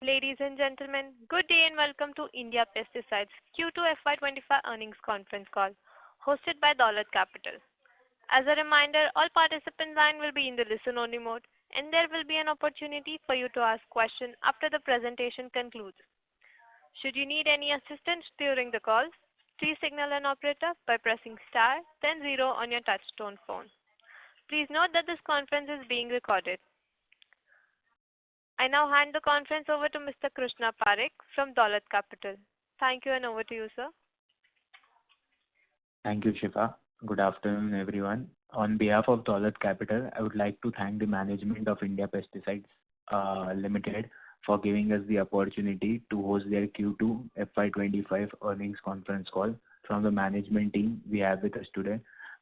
Ladies and gentlemen, good day and welcome to India Pesticides Q2 FY25 earnings conference call, hosted by Dolat Capital. As a reminder, all participant lines will be in the listen-only mode, and there will be an opportunity for you to ask questions after the presentation concludes. Should you need any assistance during the call, please signal an operator by pressing star, then 0 on your touch-tone phone. Please note that this conference is being recorded. I now hand the conference over to Mr. Krishna Parekh from Dolat Capital. Thank you and over to you, sir. Thank you, Shifa. Good afternoon, everyone. On behalf of Dolat Capital, I would like to thank the management of India Pesticides Ltd for giving us the opportunity to host their Q2 FY25 earnings conference call. From the management team, we have with us today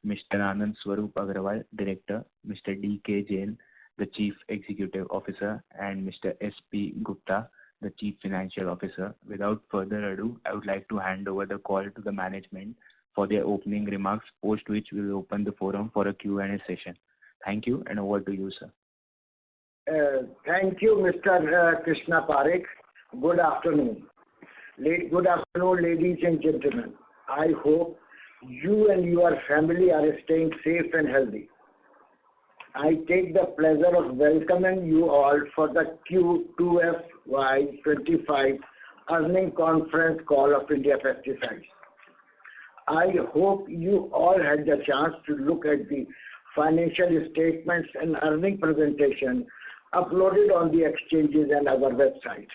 Mr. Anand Swarup Agrawal, Director, Mr. D.K. Jain, the Chief Executive Officer, and Mr. S.P. Gupta, the Chief Financial Officer. Without further ado, I would like to hand over the call to the management for their opening remarks, post which we will open the forum for a Q&A session. Thank you, and over to you, sir. Thank you, Mr. Krishna Parekh. Good afternoon. Good afternoon, ladies and gentlemen. I hope you and your family are staying safe and healthy. I take the pleasure of welcoming you all for the Q2 FY25 earnings conference call of India Pesticides. I hope you all had the chance to look at the financial statements and earnings presentation uploaded on the exchanges and our website.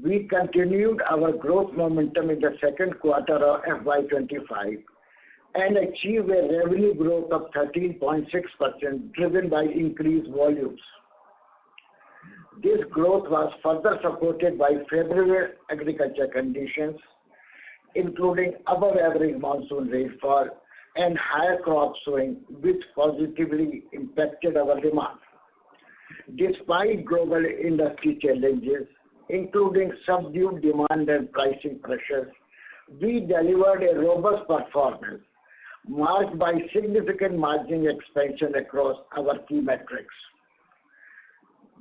We continued our growth momentum in the second quarter of FY25 and achieved a revenue growth of 13.6% driven by increased volumes. This growth was further supported by favorable agriculture conditions, including above-average monsoon rainfall and higher crop sowing, which positively impacted our demand. Despite global industry challenges, including subdued demand and pricing pressures, we delivered a robust performance marked by significant margin expansion across our key metrics.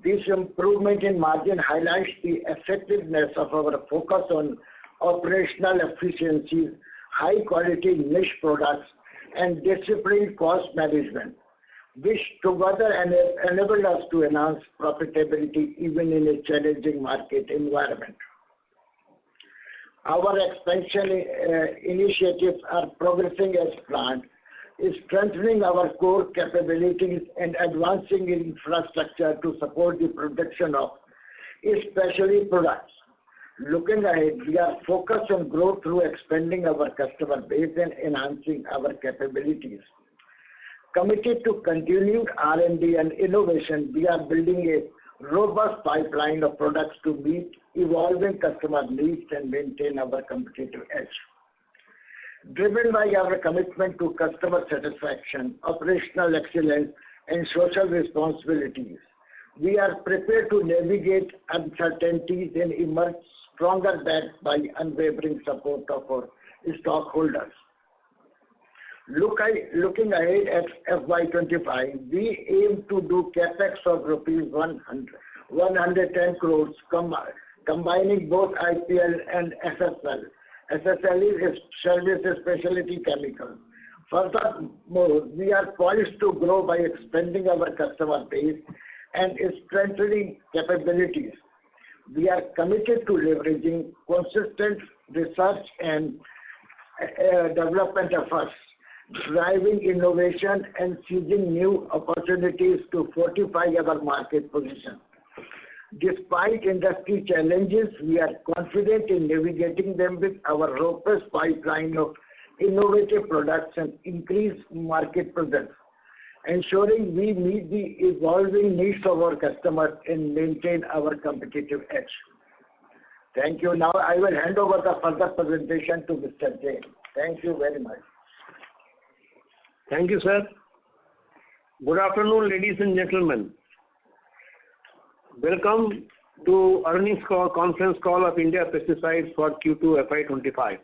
This improvement in margin highlights the effectiveness of our focus on operational efficiencies, high-quality niche products, and disciplined cost management, which together enabled us to enhance profitability even in a challenging market environment. Our expansion initiatives are progressing as planned, strengthening our core capabilities and advancing infrastructure to support the production of specialty products. Looking ahead, we are focused on growth through expanding our customer base and enhancing our capabilities. Committed to continued R&D and innovation, we are building a robust pipeline of products to meet evolving customer needs and maintain our competitive edge. Driven by our commitment to customer satisfaction, operational excellence, and social responsibilities, we are prepared to navigate uncertainties and emerge stronger backed by unwavering support of our stockholders. Looking ahead at FY25, we aim to do capex of rupees 110 crores, combining both IPL and SSL. SSL is Service Specialty Chemical. Furthermore, we are poised to grow by expanding our customer base and strengthening capabilities. We are committed to leveraging consistent research and development efforts, driving innovation and seizing new opportunities to fortify our market position. Despite industry challenges, we are confident in navigating them with our robust pipeline of innovative products and increased market presence, ensuring we meet the evolving needs of our customers and maintain our competitive edge. Thank you. Now I will hand over the further presentation to Mr. Jain. Thank you very much. Thank you, sir. Good afternoon, ladies and gentlemen. Welcome to earnings conference call of India Pesticides for Q2 FY25.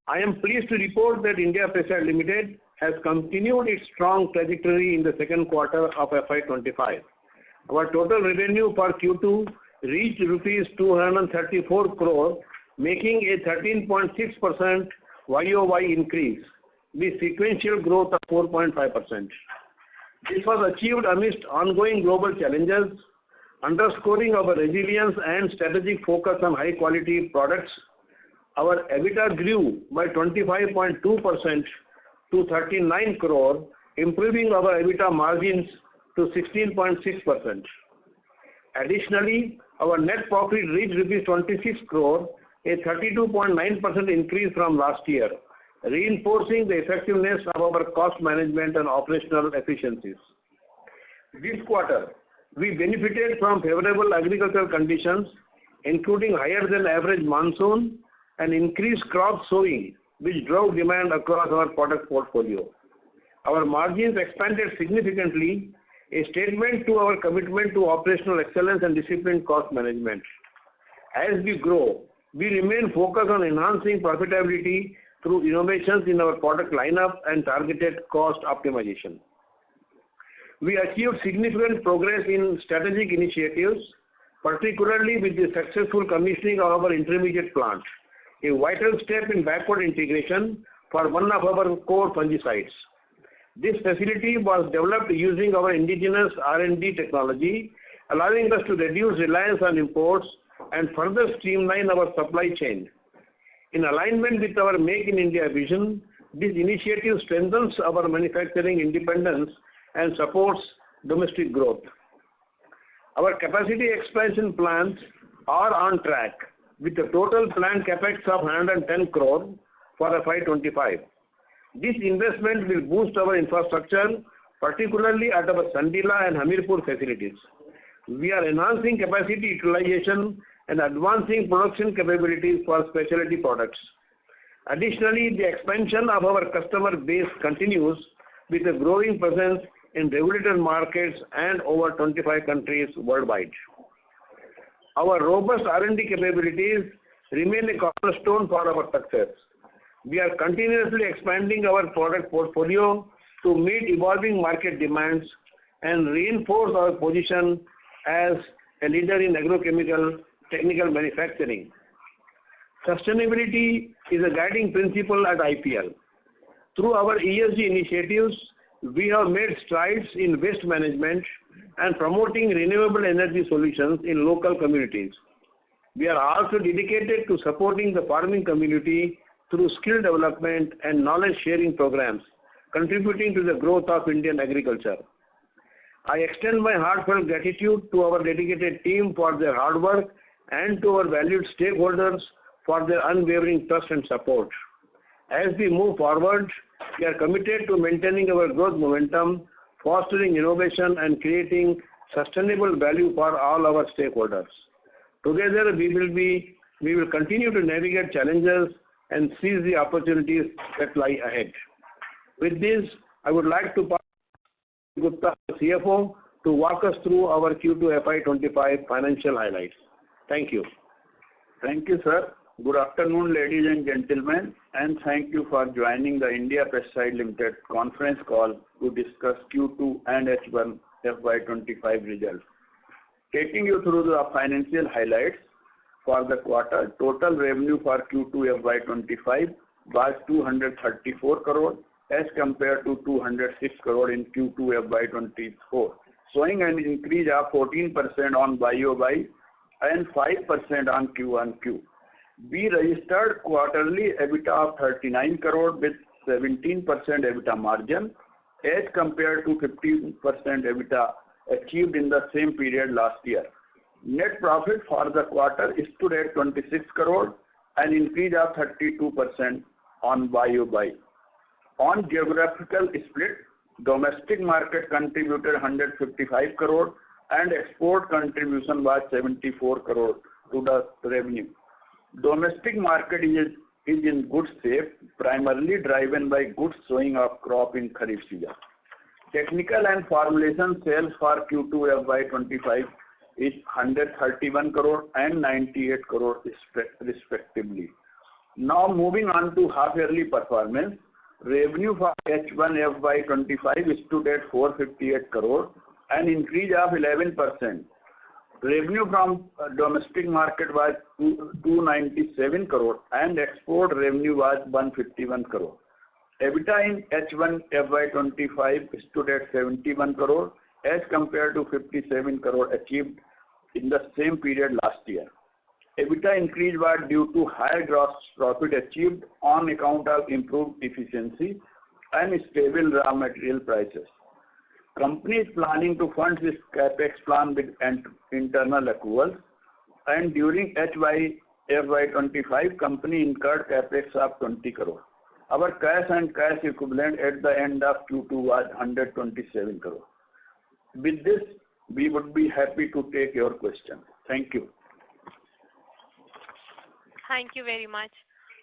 I am pleased to report that India Pesticides Ltd has continued its strong trajectory in the second quarter of FY25, Our total revenue for Q2 reached rupees 234 crore, making a 13.6% YOY increase, with sequential growth of 4.5%. This was achieved amidst ongoing global challenges, underscoring our resilience and strategic focus on high-quality products. Our EBITDA grew by 25.2% to 39 crore, improving our EBITDA margins to 16.6%. Additionally, our net profit reached rupees 26 crore, a 32.9% increase from last year, reinforcing the effectiveness of our cost management and operational efficiencies. This quarter, we benefited from favorable agricultural conditions, including higher than average monsoon and increased crop sowing, which drove demand across our product portfolio. Our margins expanded significantly, a statement to our commitment to operational excellence and disciplined cost management. As we grow, we remain focused on enhancing profitability through innovations in our product lineup and targeted cost optimization. We achieved significant progress in strategic initiatives, particularly with the successful commissioning of our intermediate plant, a vital step in backward integration for one of our core fungicides. This facility was developed using our indigenous R&D technology, allowing us to reduce reliance on imports and further streamline our supply chain. In alignment with our Make in India vision, this initiative strengthens our manufacturing independence and supports domestic growth. Our capacity expansion plans are on track, with a total planned capex of 110 crore for FY25. This investment will boost our infrastructure, particularly at our Sandila and Hamirpur facilities. We are enhancing capacity utilization and advancing production capabilities for specialty products. Additionally, the expansion of our customer base continues, with a growing presence in regulated markets and over 25 countries worldwide. Our robust R&D capabilities remain a cornerstone for our success. We are continuously expanding our product portfolio to meet evolving market demands and reinforce our position as a leader in agrochemical technical manufacturing. Sustainability is a guiding principle at IPL. Through our ESG initiatives, we have made strides in waste management and promoting renewable energy solutions in local communities. We are also dedicated to supporting the farming community through skill development and knowledge sharing programs, contributing to the growth of Indian agriculture. I extend my heartfelt gratitude to our dedicated team for their hard work and to our valued stakeholders for their unwavering trust and support. As we move forward, we are committed to maintaining our growth momentum, fostering innovation, and creating sustainable value for all our stakeholders. Together, we will continue to navigate challenges and seize the opportunities that lie ahead. With this, I would like to pass to Gupta, CFO, to walk us through our Q2 FY25 financial highlights. Thank you. Thank you, sir. Good afternoon, ladies and gentlemen, and thank you for joining the India Pesticides Ltd conference call to discuss Q2 and H1 FY25 results. Taking you through the financial highlights for the quarter, total revenue for Q2 FY25 was 234 crore as compared to 206 crore in Q2 FY24, showing an increase of 14% on YOY and 5% on Q1Q. We registered quarterly EBITDA of 39 crore with 17% EBITDA margin as compared to 15% EBITDA achieved in the same period last year. Net profit for the quarter stood at 26 crore, an increase of 32% on YOY. On geographical split, domestic market contributed 155 crore and export contribution was 74 crore to the revenue. Domestic market is in good shape, primarily driven by good sowing of crop in Kharif season. Technical and formulation sales for Q2 FY25 is 131 crore and 98 crore respectively. Now moving on to half-yearly performance, revenue for H1 FY25 stood at 458 crore an increase of 11%. Revenue from domestic market was 297 crore and export revenue was 151 crore. EBITDA in H1 FY25 stood at 71 crore as compared to 57 crore achieved in the same period last year. EBITDA increase was due to higher gross profit achieved on account of improved efficiency and stable raw material prices. Company is planning to fund this capex plan with internal accruals, and during FY25, company incurred capex of 20 crore. Our cash and cash equivalent at the end of Q2 was 127 crore. With this, we would be happy to take your questions. Thank you. Thank you very much.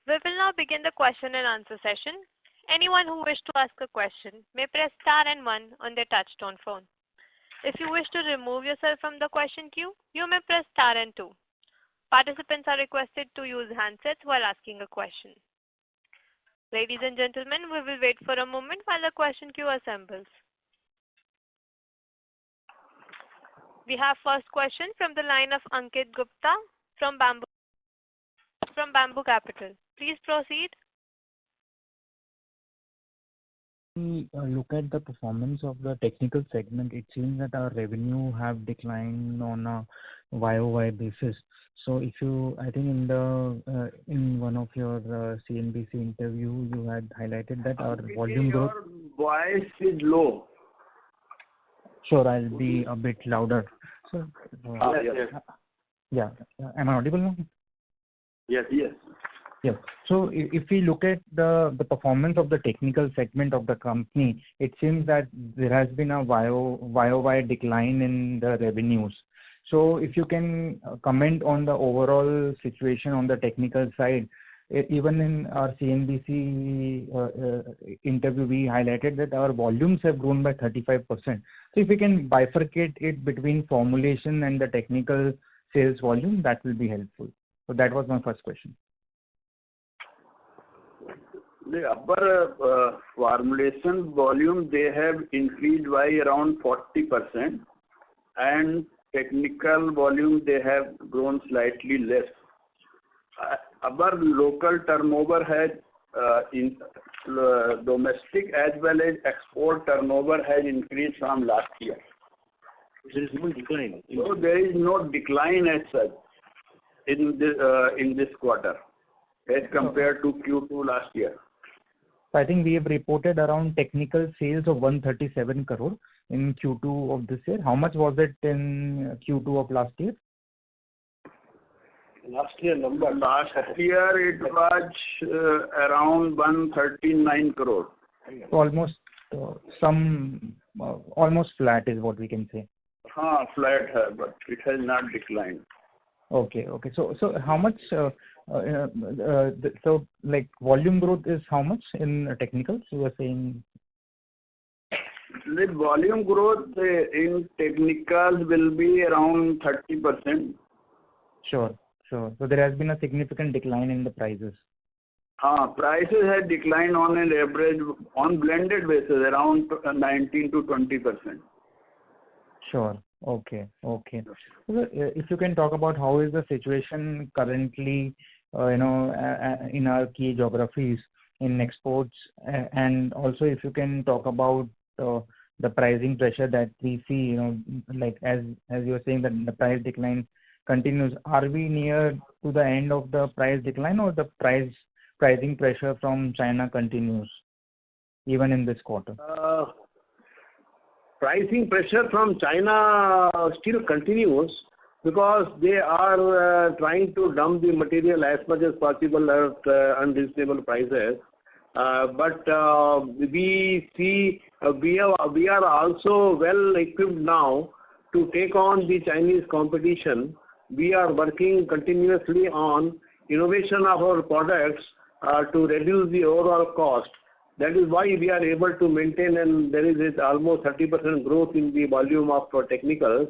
We will now begin the question and answer session. Anyone who wishes to ask a question may press star and 1 on their touchtone phone. If you wish to remove yourself from the question queue, you may press star and 2. Participants are requested to use handsets while asking a question. Ladies and gentlemen, we will wait for a moment while the question queue assembles. We have first question from the line of Ankit Gupta from Bamboo Capital. Please proceed. We look at the performance of the technical segment. It seems that our revenue have declined on a YOY basis. So if you, I think in one of your CNBC interview, you had highlighted that our volume growth. Your voice is low. Sure, I'll be a bit louder. So, Yes. Am I audible now? Yes. Yes. So if we look at the performance of the technical segment of the company, it seems that there has been a YOY decline in the revenues. So if you can comment on the overall situation on the technical side, even in our CNBC interview, we highlighted that our volumes have grown by 35%. So if we can bifurcate it between formulation and the technical sales volume, that will be helpful. So that was my first question. The upper formulation volume, they have increased by around 40%, and technical volume, they have grown slightly less. Our local turnover has in domestic as well as export turnover has increased from last year. There is no decline. So there is no decline as such in this quarter as compared to Q2 last year. I think we have reported around technical sales of 137 crore in Q2 of this year. How much was it in Q2 of last year? Last year it was around 139 crore. Almost almost flat is what we can say. Flat, but it has not declined. Okay. So how much? So like volume growth is how much in technicals? You were saying. The volume growth in technicals will be around 30%. Sure. So there has been a significant decline in the prices. Prices have declined on an average, on blended basis, around 19 to 20%. Sure. Okay. So, if you can talk about how is the situation currently, in our key geographies in exports, and also if you can talk about the pricing pressure that we see, like as you were saying that the price decline continues. Are we near to the end of the price decline, or the pricing pressure from China continues even in this quarter? Pricing pressure from China still continues because they are trying to dump the material as much as possible at unreasonable prices. But we see we are also well equipped now to take on the Chinese competition. We are working continuously on innovation of our products to reduce the overall cost. That is why we are able to maintain, and there is almost 30% growth in the volume of technicals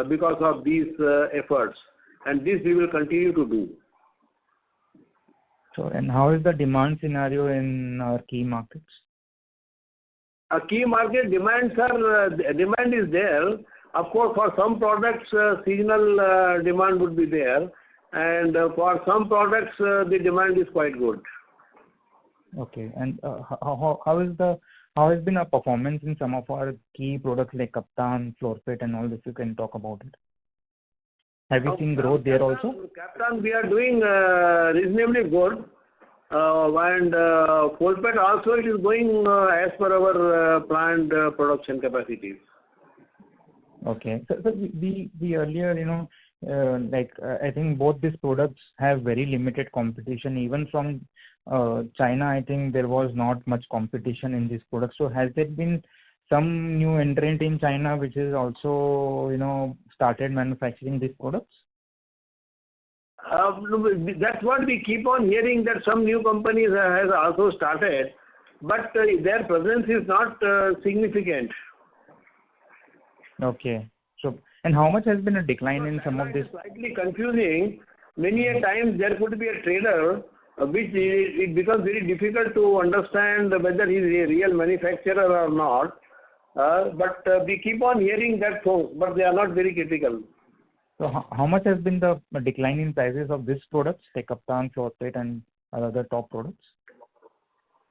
because of these efforts. And this we will continue to do. So, and how is the demand scenario in our key markets? A key market demands are, demand is there. Of course, for some products, seasonal demand would be there, and for some products, the demand is quite good. Okay. And how has been our performance in some of our key products like Kaptan, Florpet, and all this? You can talk about it. Have you seen growth there also? Kaptan, we are doing reasonably good, and Florpet also it is going as per our planned production capacities. Okay. So we earlier, I think both these products have very limited competition. Even from China, I think there was not much competition in these products. So has there been some new entrant in China which is also, started manufacturing these products? That's what we keep on hearing, that some new companies has also started, but their presence is not significant. Okay. So, and how much has been a decline in some of this? Slightly confusing. Many a times there could be a trader, which it becomes very difficult to understand whether he is a real manufacturer or not. But we keep on hearing that folks, but they are not very critical. So how much has been the decline in prices of these products, like Kaptan, Florpet, and other top products?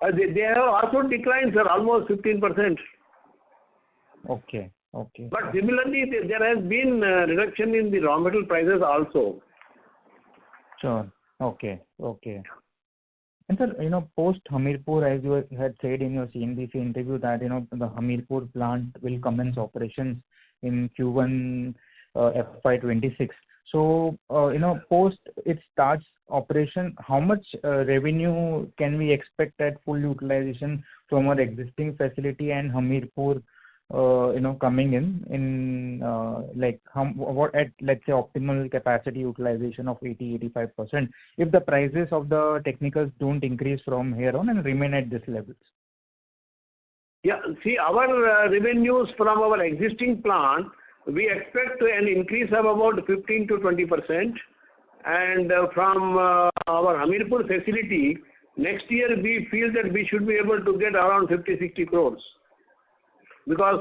They have also declined, sir, almost 15%. Okay. Okay. But similarly, there has been reduction in the raw material prices also. Sure. Okay. Okay. And sir, post Hamirpur, as you had said in your CNBC interview, that the Hamirpur plant will commence operations in Q1 FY26. So post it starts operation, how much revenue can we expect at full utilization from our existing facility and Hamirpur? Coming in what at, let's say, optimal capacity utilization of 80-85%, if the prices of the technicals don't increase from here on and remain at this levels? Yeah, see, our revenues from our existing plant, we expect an increase of about 15 to 20%, and from our Hamirpur facility, next year we feel that we should be able to get around 50-60 crores. Because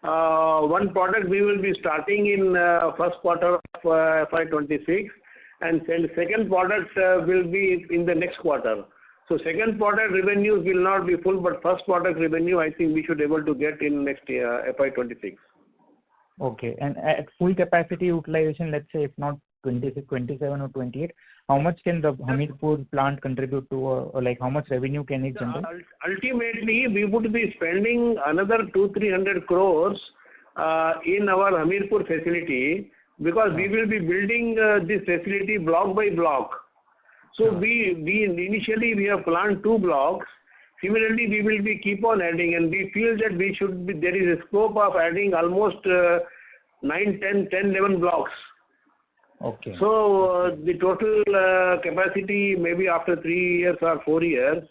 one product we will be starting in first quarter of FY26, and second product will be in the next quarter. So second product revenues will not be full, but first product revenue I think we should be able to get in next year, FY26. Okay, and at full capacity utilization, let's say if not 26, 27 or 28, how much can the Hamirpur plant contribute to, or like how much revenue can it generate? Ultimately, we would be spending another 200-300 crores in our Hamirpur facility, because we will be building this facility block by block. So we initially we have planned 2 blocks. Similarly, we will be keep on adding, and we feel that we should be, there is a scope of adding almost 9, 10, 11 blocks. Okay. So the total capacity, maybe after 3 years or 4 years,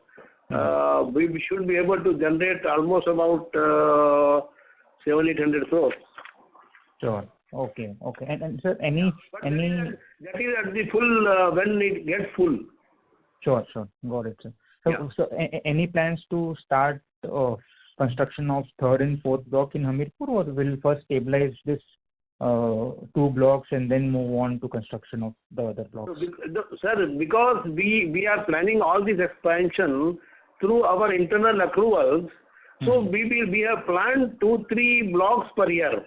we should be able to generate almost about 700-800 crores. Sure. Okay. Okay. And sir, any that is at the full when it gets full. Sure. Got it, sir. So, Yeah. So any plans to start construction of third and fourth block in Hamirpur, or will first stabilize this 2 blocks and then move on to construction of the other blocks? Sir, because we are planning all this expansion through our internal accruals, so we have planned 2-3 blocks per year.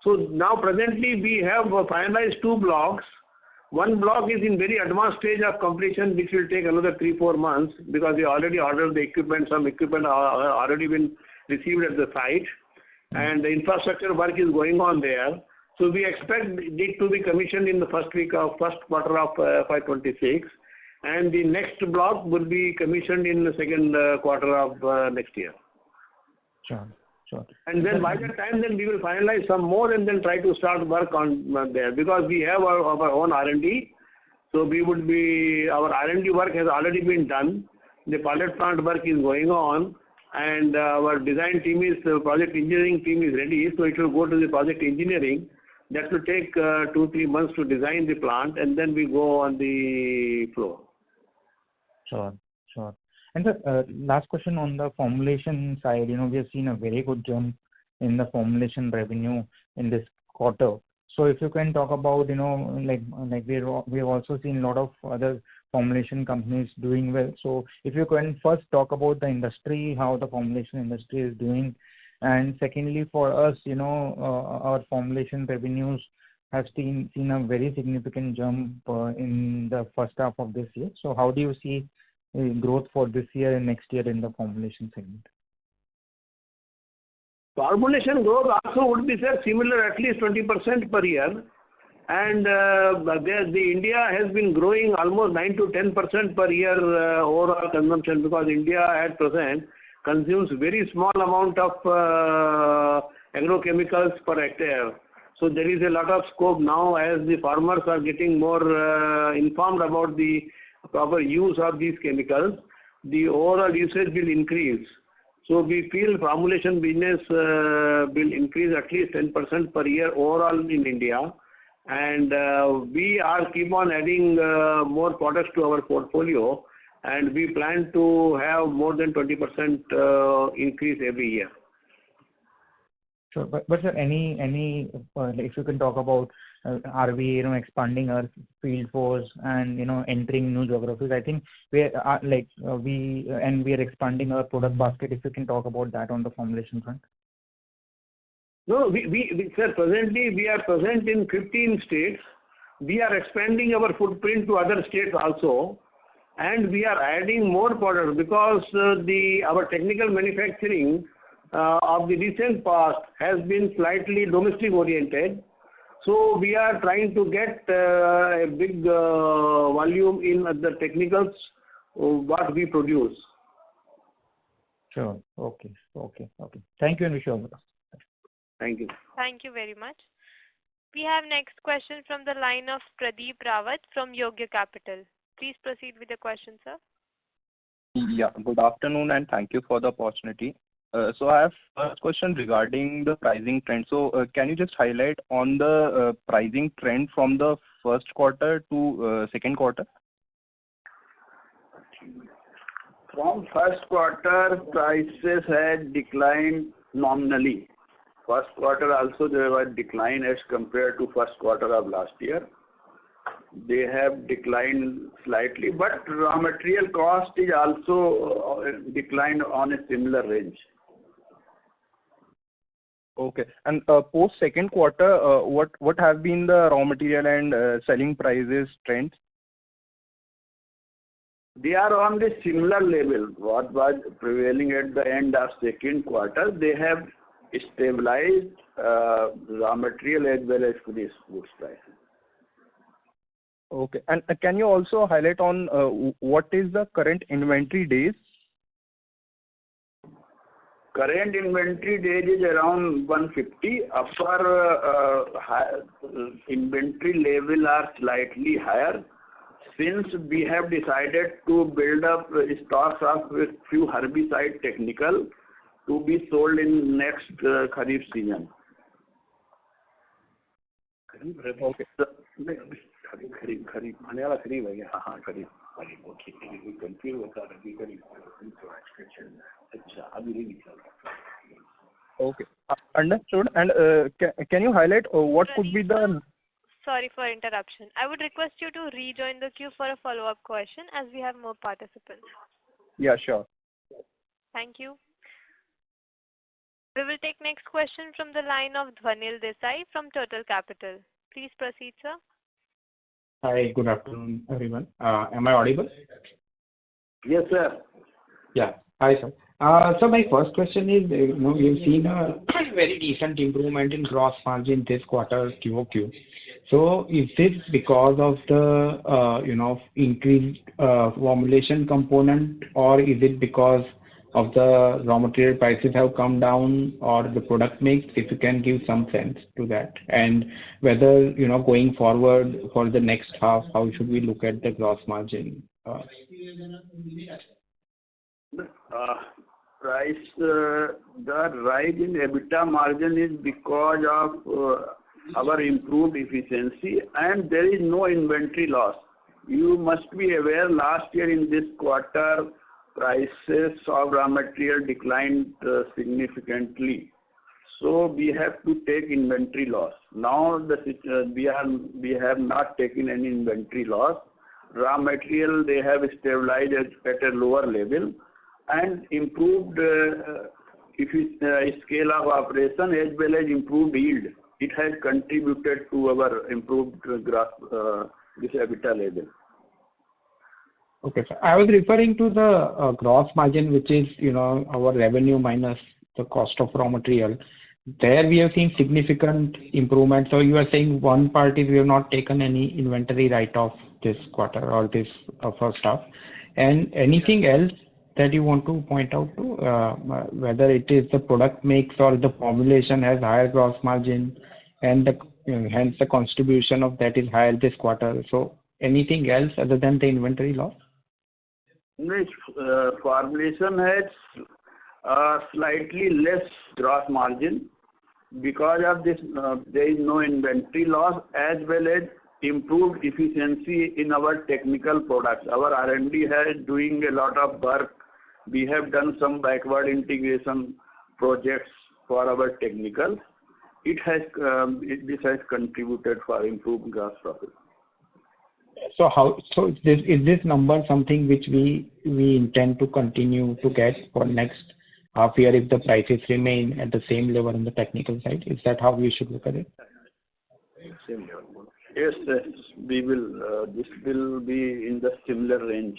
So now presently we have finalized 2 blocks. One block is in very advanced stage of completion, which will take another 3-4 months, because we already ordered the equipment. Some equipment already been received at the site, and the infrastructure work is going on there. So we expect it to be commissioned in the first quarter of FY26, and the next block will be commissioned in the second quarter of next year. Sure. And then by that time, then we will finalize some more and then try to start work on there, because we have our own R&D. So our R&D work has already been done. The pilot plant work is going on, and our design team project engineering team is ready. So it will go to the project engineering. That will take 2-3 months to design the plant, and then we go on the floor. Sure. And the last question on the formulation side, we have seen a very good jump in the formulation revenue in this quarter. So if you can talk about, we've also seen a lot of other formulation companies doing well. So if you can first talk about the industry, how the formulation industry is doing, and secondly, for us, our formulation revenues have seen a very significant jump in the first half of this year. So how do you see growth for this year and next year in the formulation segment? Formulation growth also would be, sir, similar, at least 20% per year. And the India has been growing almost 9 to 10% per year overall consumption, because India at present consumes very small amount of agrochemicals per hectare. So there is a lot of scope now, as the farmers are getting more informed about the proper use of these chemicals. The overall usage will increase. So we feel formulation business will increase at least 10% per year overall in India. And we are keep on adding more products to our portfolio, and we plan to have more than 20% increase every year. Sure, but sir, if you can talk about, are we expanding our field force and entering new geographies? I think we are expanding our product basket. If you can talk about that on the formulation front. No, sir, presently we are present in 15 states. We are expanding our footprint to other states also, and we are adding more products, because our technical manufacturing of the recent past has been slightly domestic oriented. So we are trying to get a big volume in the technicals what we produce. Sure. Okay. Thank you, and wish you all the best. Thank you. Thank you very much. We have next question from the line of Pradeep Rawat from Yogya Capital. Please proceed with the question, sir. Yeah, good afternoon, and thank you for the opportunity. So I have first question regarding the pricing trend. So can you just highlight on the pricing trend from the first quarter to second quarter? From first quarter, prices had declined nominally. First quarter also there was decline as compared to first quarter of last year. They have declined slightly, but raw material cost is also declined on a similar range. Okay. And post second quarter, what have been the raw material and selling prices trends? They are on the similar level. What was prevailing at the end of second quarter, they have stabilized raw material as well as finished goods prices. Okay. And can you also highlight on what is the current inventory days? Current inventory days is around 150. Upper inventory level are slightly higher, since we have decided to build up stocks of a few herbicide technical to be sold in next Kharif season. Okay. Okay, understood. And can you highlight what could be the... Sorry for interruption. I would request you to rejoin the queue for a follow-up question, as we have more participants. Yeah, sure. Thank you. We will take next question from the line of Dhwanil Desai from Total Capital. Please proceed, sir. Hi, good afternoon, everyone. Am I audible? Yes, sir. Yeah. Hi, sir. So my first question is, we've seen a very decent improvement in gross margin this quarter, QOQ. So is this because of the, increased formulation component, or is it because of the raw material prices have come down, or the product mix? If you can give some sense to that, and whether, going forward for the next half, how should we look at the gross margin? The rise in EBITDA margin is because of our improved efficiency, and there is no inventory loss. You must be aware, last year in this quarter, prices of raw material declined significantly. So we have to take inventory loss. Now we have not taken any inventory loss. Raw material, they have stabilized at a lower level and improved scale of operation as well as improved yield. It has contributed to our improved this EBITDA level. Okay, sir. I was referring to the gross margin, which is, our revenue minus the cost of raw material. There we have seen significant improvement. So you are saying one part is we have not taken any inventory write-off this quarter or this first half. And anything else that you want to point out to, whether it is the product mix or the formulation has higher gross margin and hence the contribution of that is higher this quarter. So anything else other than the inventory loss? This formulation has slightly less gross margin. Because of this, there is no inventory loss as well as improved efficiency in our technical products. Our R&D has doing a lot of work. We have done some backward integration projects for our technical. This has contributed for improved gross profit. So is this number something which we intend to continue to get for next half year if the prices remain at the same level on the technical side? Is that how we should look at it? Same level. Yes, we will. This will be in the similar range.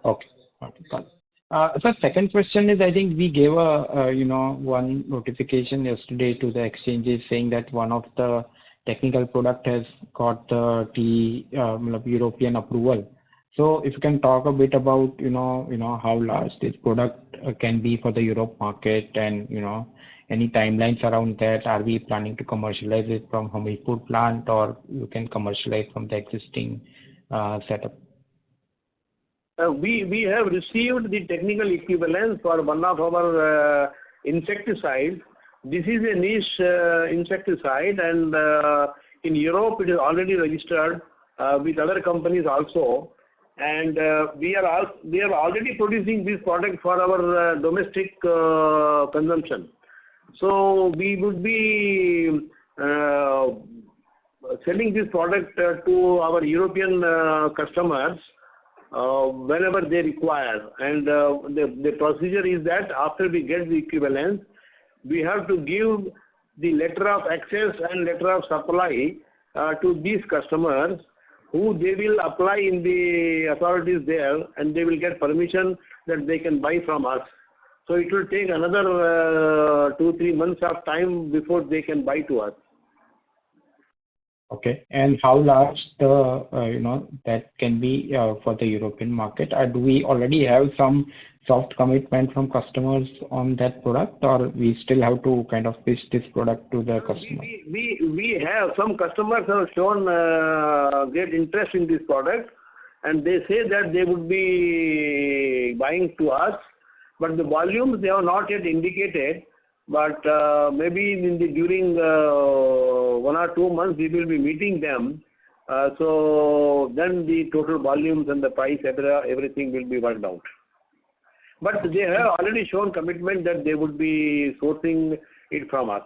Okay. Got it. So second question is, I think we gave one notification yesterday to the exchanges saying that one of the technical product has got the European approval. So if you can talk a bit about how large this product can be for the Europe market and any timelines around that. Are we planning to commercialize it from Hamirpur plant or you can commercialize from the existing setup? We have received the technical equivalence for one of our insecticides. This is a niche insecticide, and in Europe it is already registered with other companies also. And we are already producing this product for our domestic consumption. So we would be selling this product to our European customers whenever they require. And the procedure is that after we get the equivalence, we have to give the letter of access and letter of supply to these customers, who they will apply in the authorities there, and they will get permission that they can buy from us. So it will take another 2-3 months of time before they can buy to us. Okay. And how large that can be for the European market? Do we already have some soft commitment from customers on that product, or we still have to kind of pitch this product to the customer? We have some customers have shown great interest in this product, and they say that they would be buying to us, but the volumes they have not yet indicated. But maybe during 1 or 2 months we will be meeting them. So then the total volumes and the price, everything will be worked out. But they have already shown commitment that they would be sourcing it from us.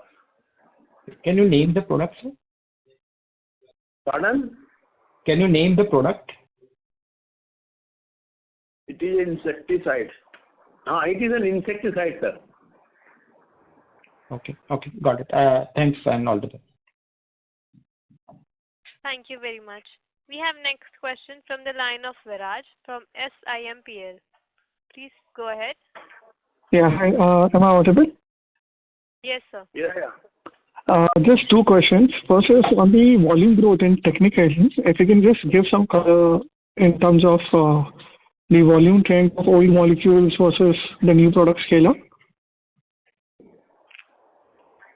Can you name the product, sir? Pardon? Can you name the product? It is insecticide. It is an insecticide, sir. Okay, got it. Thanks and all the best. Thank you very much. We have next question from the line of Viraj from SIMPL. Please go ahead. Yeah, hi. Am I audible? Yes, sir. Yeah. Just 2 questions. First is on the volume growth in technicals. If you can just give some color in terms of the volume trend of old molecules versus the new product scale-up.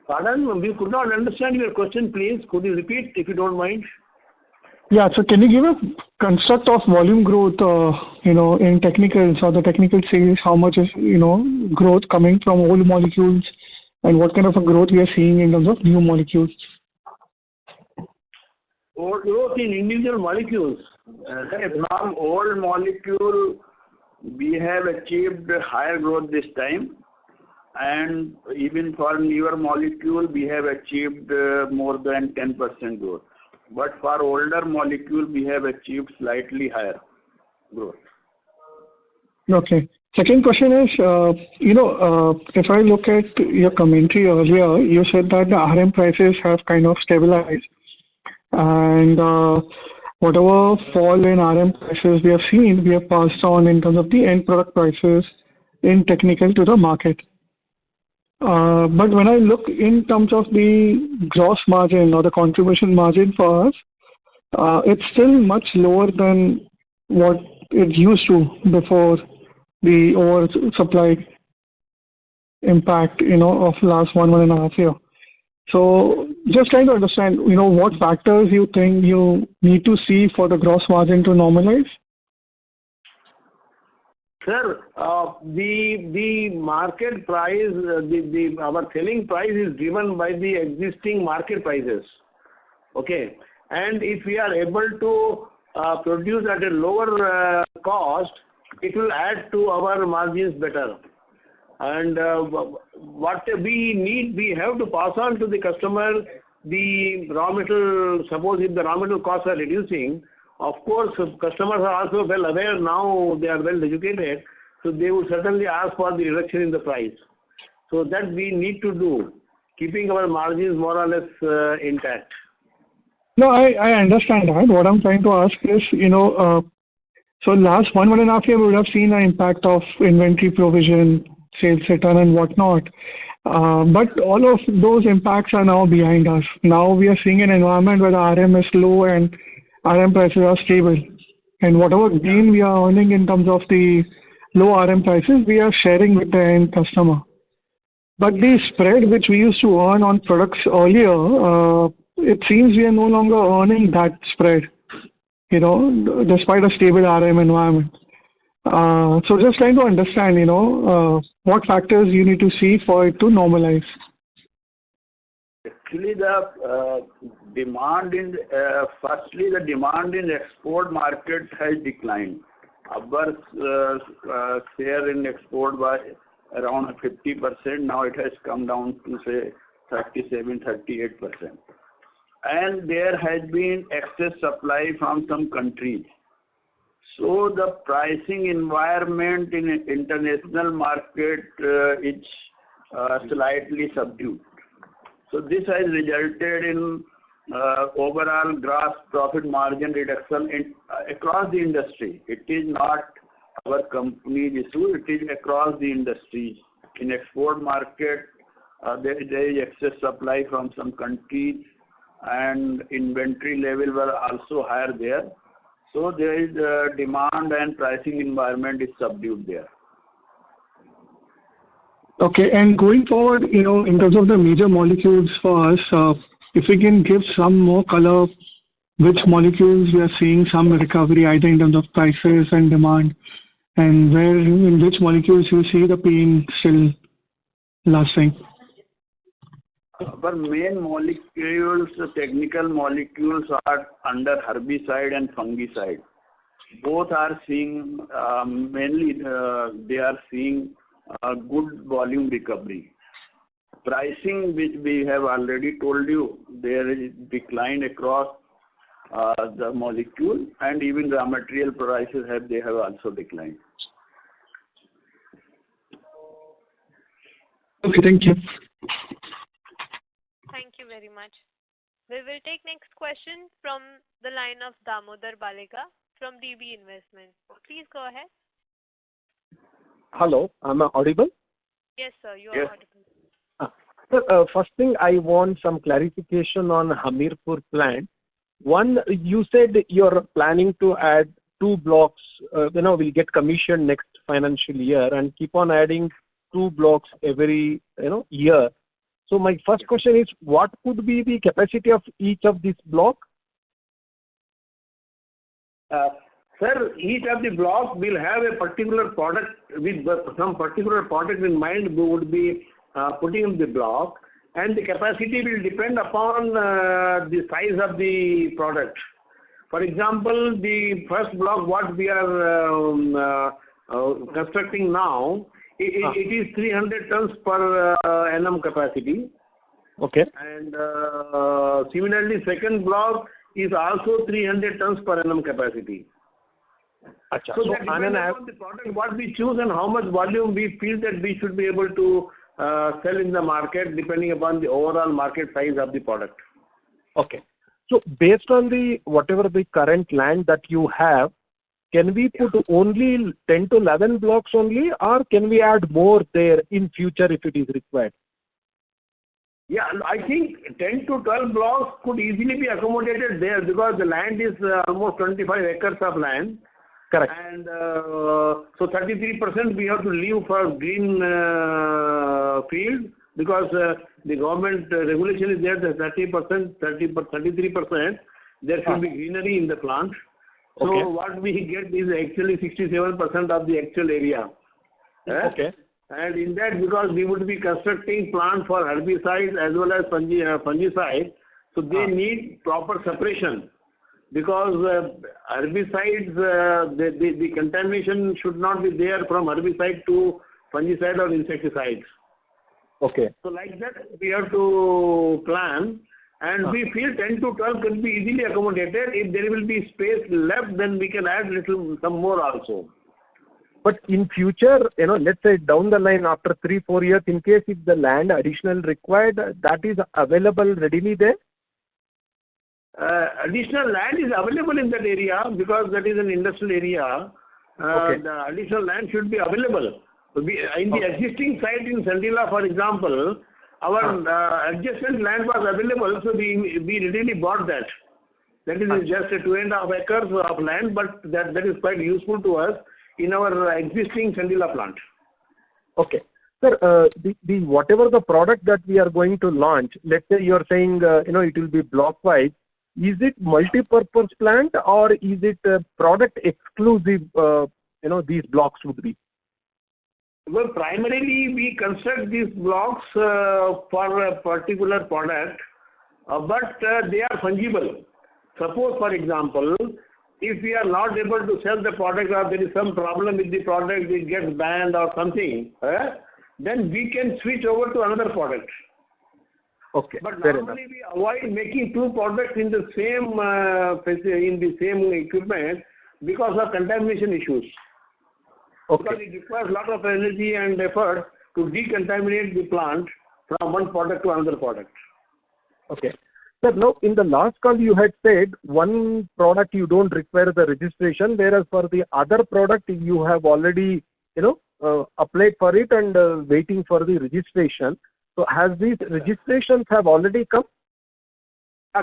Pardon? We could not understand your question, please. Could you repeat if you don't mind? Yeah, so can you give a construct of volume growth, in technicals or the technical sales, how much is, growth coming from old molecules and what kind of a growth we are seeing in terms of new molecules? Old growth in individual molecules. From old molecule, we have achieved higher growth this time, and even for newer molecule, we have achieved more than 10% growth. But for older molecule, we have achieved slightly higher growth. Okay. Second question is, if I look at your commentary earlier, you said that the RM prices have kind of stabilized, and whatever fall in RM prices we have seen, we have passed on in terms of the end product prices in technical to the market. But when I look in terms of the gross margin or the contribution margin for us, it's still much lower than what it used to before the oversupply impact, of last 1.5 year. So just trying to understand, what factors you think you need to see for the gross margin to normalize? Sir, the market price, our selling price is driven by the existing market prices. Okay, and if we are able to produce at a lower cost, it will add to our margins better. And what we need, we have to pass on to the customer the raw material. Suppose if the raw material costs are reducing, of course, customers are also well aware now, they are well educated, so they would certainly ask for the reduction in the price. So that we need to do, keeping our margins more or less intact. No, I understand that. What I'm trying to ask is, so last 1.5 year we would have seen an impact of inventory provision, sales return and whatnot. But all of those impacts are now behind us. Now we are seeing an environment where the RM is low and RM prices are stable. And whatever gain we are earning in terms of the low RM prices, we are sharing with the end customer. But the spread which we used to earn on products earlier, it seems we are no longer earning that spread, despite a stable RM environment. So just trying to understand, what factors you need to see for it to normalize. Actually, the demand in export market has declined. Our share in export was around 50%. Now it has come down to say 37-38%. And there has been excess supply from some countries. So the pricing environment in international market is slightly subdued. So this has resulted in overall gross profit margin reduction across the industry. It is not our company's issue, it is across the industry. In export market, there is excess supply from some countries, and inventory level were also higher there. So there is demand and pricing environment is subdued there. Okay, and going forward, in terms of the major molecules for us, if we can give some more color, which molecules we are seeing some recovery either in terms of prices and demand, and where in which molecules you see the pain still lasting? Our main molecules, technical molecules are under herbicide and fungicide. Both are seeing, mainly they are seeing a good volume recovery. Pricing, which we have already told you, there is decline across the molecule, and even raw material prices have also declined. Okay, thank you. Thank you very much. We will take next question from the line of Damodar Baleka from DB Investment. Please go ahead. Hello, am I audible? Yes, sir, you are audible. Sir, first thing, I want some clarification on Hamirpur plant. One, you said you're planning to add 2 blocks, will get commissioned next financial year and keep on adding 2 blocks every, year. So my first question is, what could be the capacity of each of these block? Sir, each of the block will have a particular product with some particular product in mind we would be putting in the block, and the capacity will depend upon the size of the product. For example, the first block what we are constructing now, it is 300 tons per annum capacity. Okay. And similarly, second block is also 300 tons per annum capacity. Achha. So that depends on the product what we choose and how much volume we feel that we should be able to sell in the market depending upon the overall market size of the product. Okay. So based on the whatever the current land that you have, can we put only 10 to 11 blocks only, or can we add more there in future if it is required? Yeah, I think 10 to 12 blocks could easily be accommodated there because the land is almost 25 acres of land. Correct. And so 33% we have to leave for green field because the government regulation is there that 33% there should be greenery in the plant. So what we get is actually 67% of the actual area. Okay. And in that, because we would be constructing plant for herbicides as well as fungicides, so they need proper separation. Because herbicides, the contamination should not be there from herbicide to fungicide or insecticides. Okay. So like that, we have to plan, and we feel 10 to 12 can be easily accommodated. If there will be space left, then we can add some more also. But in future, let's say down the line after 3-4 years, in case if the land additional required, that is available readily there? Additional land is available in that area because that is an industrial area. The additional land should be available. In the existing site in Sandila, for example, our adjacent land was available, so we readily bought that. That is just 2.5 acres of land, but that is quite useful to us in our existing Sandila plant. Okay. Sir, the whatever the product that we are going to launch, let's say you are saying, it will be block-wise, is it multi-purpose plant or is it product exclusive, these blocks would be? Well, primarily we construct these blocks for a particular product, but they are fungible. Suppose, for example, if we are not able to sell the product or there is some problem with the product, it gets banned or something, then we can switch over to another product. Okay. But normally we avoid making two products in the same equipment because of contamination issues. Okay. Because it requires a lot of energy and effort to decontaminate the plant from one product to another product. Okay. Sir, now in the last call you had said one product you don't require the registration, whereas for the other product you have already, applied for it and waiting for the registration. So has these registrations have already come?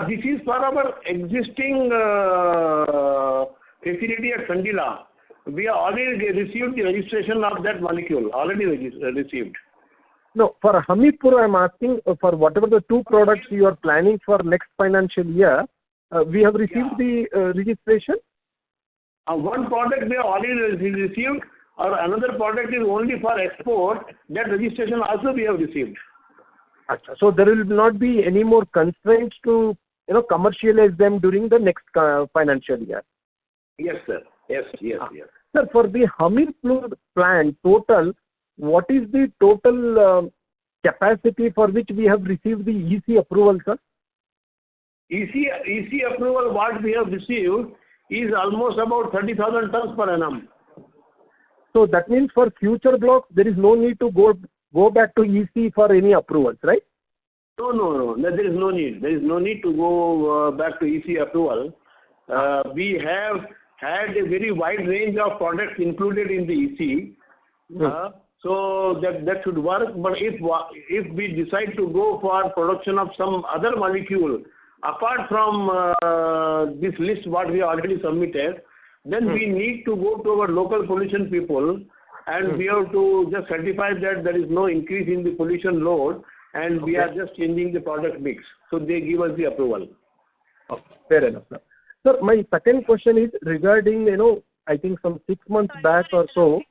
This is for our existing facility at Sandila. We have already received the registration of that molecule, already received. No, for Hamirpur I am asking for whatever the two products you are planning for next financial year, we have received the registration? One product we have already received, or another product is only for export, that registration also we have received. So there will not be any more constraints to commercialize them during the next financial year. Yes, sir. Yes. Sir, for the Hamirpur plant total, what is the total capacity for which we have received the EC approval, sir? EC approval what we have received is almost about 30,000 tons per annum. So that means for future blocks there is no need to go back to EC for any approvals, right? No. There is no need. There is no need to go back to EC approval. We have had a very wide range of products included in the EC. So that should work. But if we decide to go for production of some other molecule apart from this list what we already submitted, then we need to go to our local pollution people and we have to just certify that there is no increase in the pollution load and we are just changing the product mix. So they give us the approval. Okay. Fair enough, sir. Sir, my second question is regarding, I think some 6 months back or so.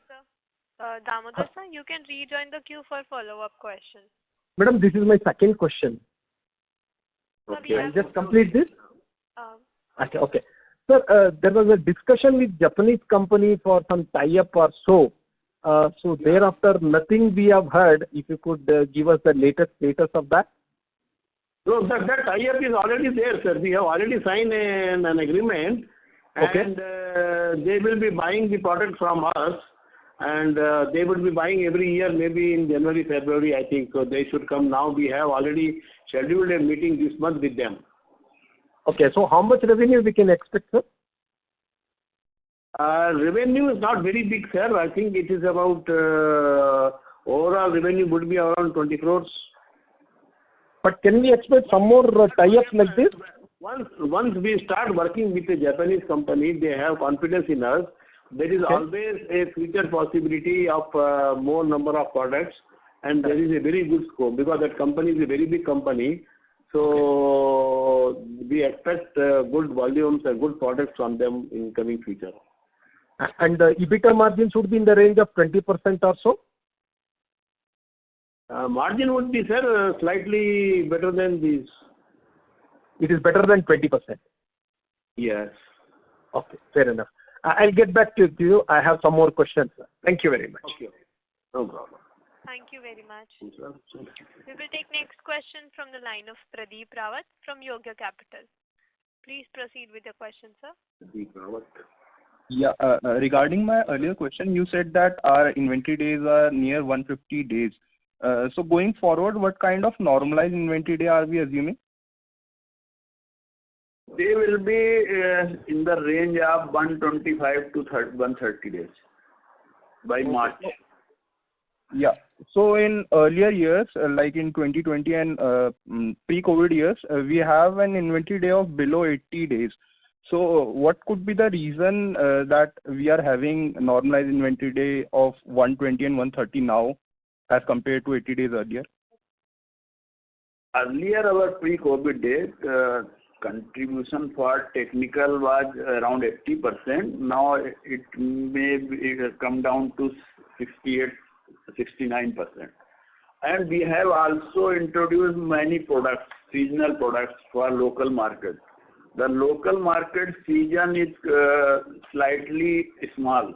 Damodar sir, you can rejoin the queue for follow-up question. Madam, this is my second question. Okay. I'll just complete this. Okay. Sir, there was a discussion with Japanese company for some tie-up or so. So thereafter, nothing we have heard. If you could give us the latest status of that. So that tie-up is already there, sir. We have already signed an agreement, and they will be buying the product from us, and they will be buying every year, maybe in January, February, I think. So they should come now. We have already scheduled a meeting this month with them. Okay, so how much revenue we can expect, sir? Revenue is not very big, sir. I think it is about overall revenue would be around 20 crores. But can we expect some more tie-ups like this? Once we start working with a Japanese company, they have confidence in us. There is always a future possibility of more number of products, and there is a very good scope because that company is a very big company. So we expect good volumes and good products from them in coming future. And the EBITDA margin should be in the range of 20% or so? Margin would be, sir, slightly better than this. It is better than 20%? Yes. Okay, fair enough. I'll get back to you. I have some more questions, sir. Thank you very much. Okay. No problem. Thank you very much. We will take next question from the line of Pradeep Rawat from Yoga Capital. Please proceed with your question, sir. Pradeep Rawat. Yeah, regarding my earlier question, you said that our inventory days are near 150 days. So going forward, what kind of normalized inventory day are we assuming? They will be in the range of 125 to 130 days by March. Yeah. So in earlier years, like in 2020 and pre-COVID years, we have an inventory day of below 80 days. So what could be the reason that we are having normalized inventory day of 120 and 130 now as compared to 80 days earlier? Earlier, our pre-COVID days, contribution for technical was around 80%. Now it may come down to 69%. And we have also introduced many products, seasonal products for local market. The local market season is slightly small.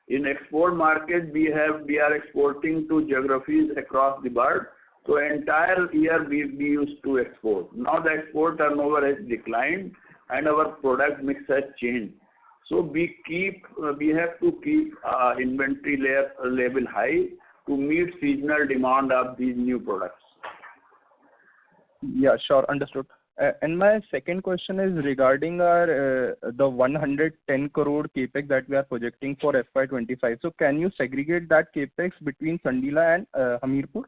In export market, we are exporting to geographies across the world. So entire year we used to export. Now the export turnover has declined and our product mix has changed. So we have to keep inventory level high to meet seasonal demand of these new products. Yeah, sure, understood. And my second question is regarding our the 110 crore capex that we are projecting for FY25. So can you segregate that capex between Sandila and Hamirpur?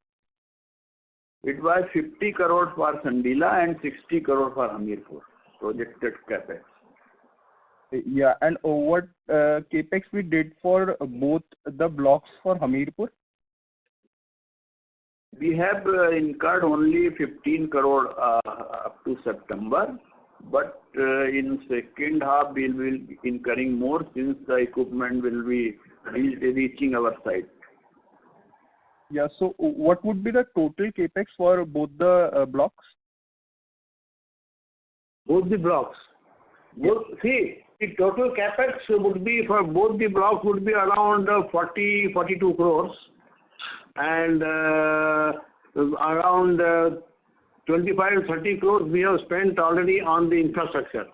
It was 50 crore for Sandila and 60 crore for Hamirpur projected capex. Yeah, and what capex we did for both the blocks for Hamirpur? We have incurred only 15 crore up to September, but in second half we will be incurring more since the equipment will be reaching our site. Yeah, so what would be the total capex for both the blocks? Both the blocks. See, the total capex would be for both the blocks would be around 42 crores. And around 25-30 crores we have spent already on the infrastructure.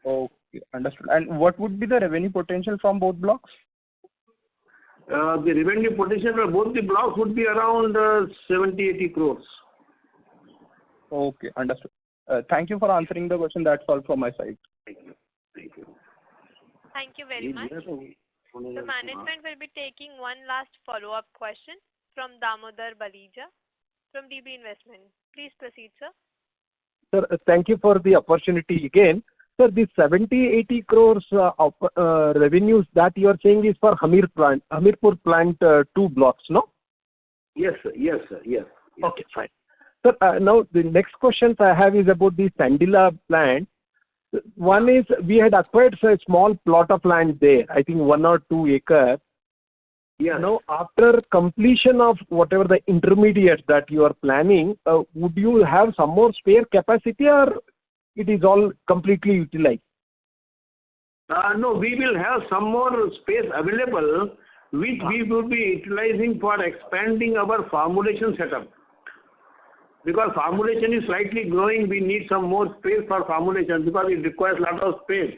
Okay, understood. And what would be the revenue potential from both blocks? The revenue potential for both the blocks would be around 70-80 crores. Okay, understood. Thank you for answering the question. That's all from my side. Thank you. Thank you. Thank you very much. The management will be taking one last follow-up question from Damodar Balija from DB Investment. Please proceed, sir. Sir, thank you for the opportunity again. Sir, the 70-80 crores of revenues that you are saying is for Hamirpur plant 2 blocks, no? Yes, sir. Yes, sir. Yes. Okay, fine. Sir, now the next questions I have is about the Sandila plant. One is we had acquired a small plot of land there, I think 1 or 2 acres. Yeah. Now, after completion of whatever the intermediates that you are planning, would you have some more spare capacity or it is all completely utilized? No, we will have some more space available, which we will be utilizing for expanding our formulation setup. Because formulation is slightly growing, we need some more space for formulation because it requires a lot of space.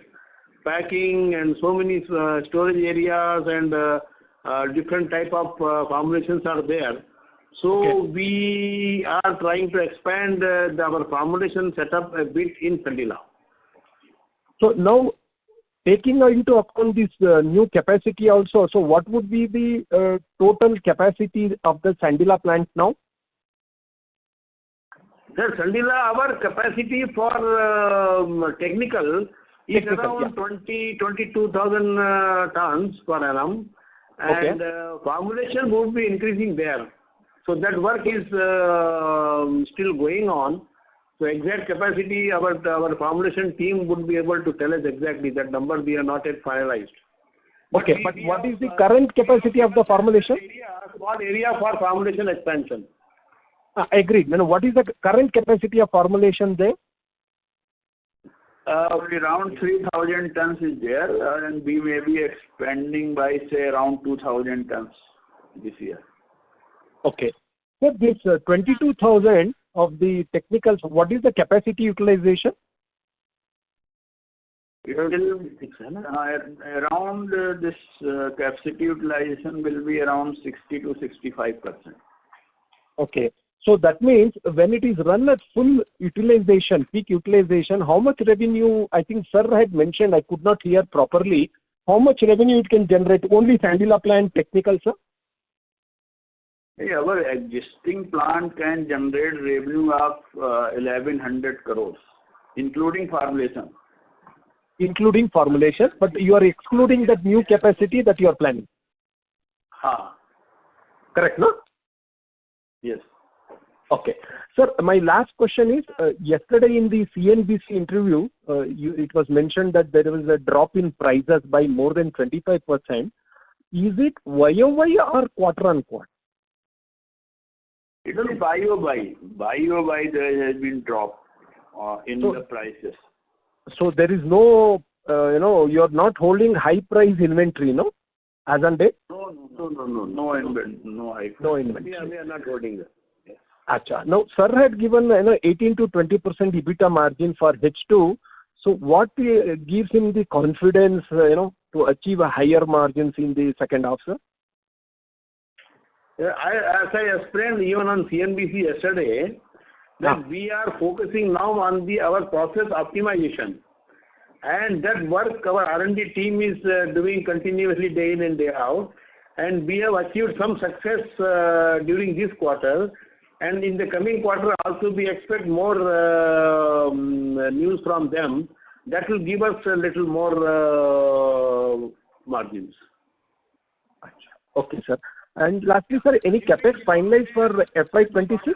Packing and so many storage areas and different type of formulations are there. So we are trying to expand our formulation setup a bit in Sandila. So now, taking into account this new capacity also, so what would be the total capacity of the Sandila plant now? Sir, Sandila, our capacity for technical is around 22,000 tons per annum, and formulation would be increasing there. So that work is still going on. So exact capacity, our formulation team would be able to tell us exactly that number. We are not yet finalized. But what is the current capacity of the formulation? Small area for formulation expansion. Agreed. Now, what is the current capacity of formulation there? Around 3,000 tons is there, and we may be expanding by, say, around 2,000 tons this year. Okay. So this 22,000 of the technicals, what is the capacity utilization? Around this capacity utilization will be around 60 to 65%. Okay. So that means when it is run at full utilization, peak utilization, how much revenue, I think sir had mentioned, I could not hear properly, how much revenue it can generate? Only Sandila plant technical, sir? Our existing plant can generate revenue of 1,100 crores, including formulation. Including formulation, but you are excluding that new capacity that you are planning. Correct, no? Yes. Okay. Sir, my last question is, yesterday in the CNBC interview, it was mentioned that there was a drop in prices by more than 25%. Is it YOY or quarter on quarter? It is YOY. YOY there has been drop in the prices. So there is no, you are not holding high price inventory, no? As on date? No inventory. No high price. No inventory. We are not holding that. Acha. Now, sir had given 18 to 20% EBITDA margin for H2. So what gives him the confidence, to achieve a higher margins in the second half, sir? As I explained even on CNBC yesterday, that we are focusing now on our process optimization. And that work our R&D team is doing continuously day in and day out. And we have achieved some success during this quarter. And in the coming quarter also we expect more news from them. That will give us a little more margins. Okay, sir. And lastly, sir, any capex finalized for FY26?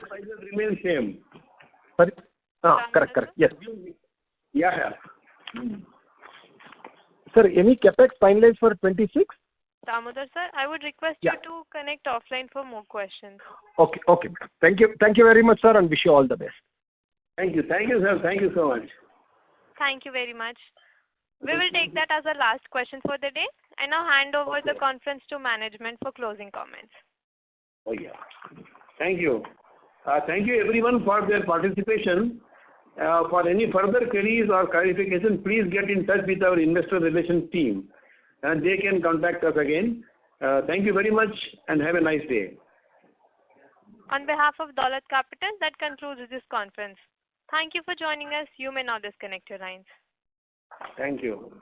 Remain same. Sorry? Correct. Yes. Yeah. Sir, any capex finalized for 26? Damodar sir, I would request you to connect offline for more questions. Okay. Thank you very much, sir, and wish you all the best. Thank you, sir. Thank you so much. Thank you very much. We will take that as our last question for the day. I now hand over the conference to management for closing comments. Oh yeah. Thank you. Thank you everyone for their participation. For any further queries or clarification, please get in touch with our investor relations team, and they can contact us again. Thank you very much and have a nice day. On behalf of Dolat Capital, that concludes this conference. Thank you for joining us. You may now disconnect your lines. Thank you.